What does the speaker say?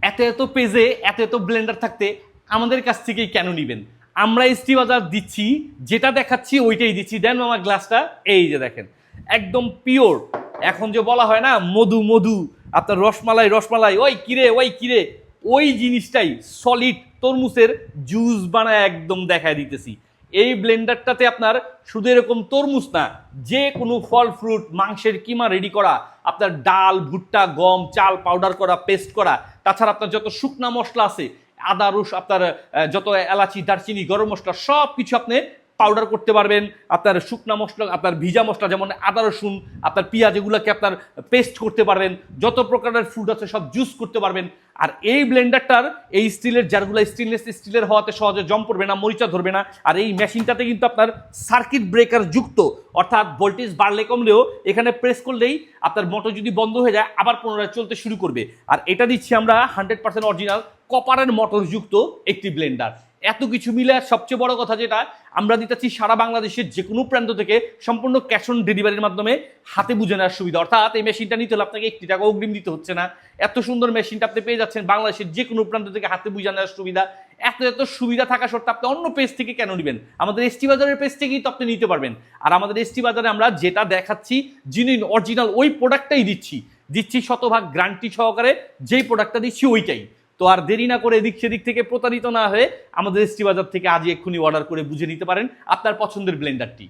এত এত পেজে এত এত ব্লেন্ডার থাকতে আমাদের কাছ থেকেই কেন নিবেন? আমরা এসটি বাজার দিচ্ছি, যেটা দেখাচ্ছি ওইটাই দিচ্ছি। দেন আমার গ্লাসটা, এই যে দেখেন একদম পিওর। এখন যে বলা হয় না মধু মধু, আপনার রসমালাই রসমালাই, ওই কিরে ওই জিনিসটাই সলিড তরমুজের জুস বানায় একদম দেখায় দিতেছি। এই ব্লেন্ডারটাতে আপনার শুধু এরকম তরমুজ না, যে কোনো ফল ফ্রুট, মাংসের কিমা রেডি করা, আপনার ডাল ভুট্টা গম চাল পাউডার করা পেস্ট করা, তাছাড়া আপনার যত শুকনা মশলা আছে, আদা রস, আপনার যত এলাচি দারচিনি গরম মশলা সব কিছু আপনি পাউডার করতে পারবেন। আপনার শুকনা মশলা, আপনার ভিজা মশলা যেমন আদা রসুন, আপনার পেঁয়াজ, এগুলোকে আপনার পেস্ট করতে পারবেন। যত প্রকারের ফুড আছে সব জুস করতে পারবেন। আর এই ব্লেন্ডারটার এই স্টিলের জারগুলো স্টেনলেস স্টিলের হওয়াতে সহজে জম পড়বে না, মরিচা ধরবে না। আর এই মেশিনটাতে কিন্তু আপনার সার্কিট ব্রেকার যুক্ত, অর্থাৎ ভোল্টেজ বাড়লে কমলেও এখানে প্রেস করলেই আপনার মোটর যদি বন্ধ হয়ে যায় আবার পুনরায় চলতে শুরু করবে। আর এটা দিচ্ছি আমরা 100% অরিজিনাল কপারের মোটর যুক্ত একটি ব্লেন্ডার। এত কিছু মিলে সবচেয়ে বড় কথা যেটা, আমরা দিতেছি সারা বাংলাদেশের যে কোনো প্রান্ত থেকে সম্পূর্ণ ক্যাশ অন ডেলিভারির মাধ্যমে হাতে বুঝে নেওয়ার সুবিধা। অর্থাৎ এই মেশিনটা নিতে হলে আপনাকে 1 টাকা অগ্রিম দিতে হচ্ছে না। এত সুন্দর মেশিনটা আপনি পেয়ে যাচ্ছেন বাংলাদেশের যে কোনো প্রান্ত থেকে হাতে বুঝে নেওয়ার সুবিধা। এত এত সুবিধা থাকা সত্ত্বেও আপনি অন্য পেজ থেকে কেন নেবেন? আমাদের এসটি বাজারের পেজ থেকেই তো আপনি নিতে পারবেন। আর আমাদের এসটি বাজারে আমরা যেটা দেখাচ্ছি জেনুইন অরিজিনাল ওই প্রোডাক্টটাই দিচ্ছি শতভাগ গ্যারান্টি সহকারে। যেই প্রোডাক্টটা দিচ্ছি ওইটাই। তো আর দেরি না করে এদিক সেদিক থেকে প্রতারিত না হয়ে আমাদের এসটি বাজার থেকে আজই এক্ষুনি অর্ডার করে বুঝে নিতে পারেন আপনার পছন্দের ব্লেন্ডারটি।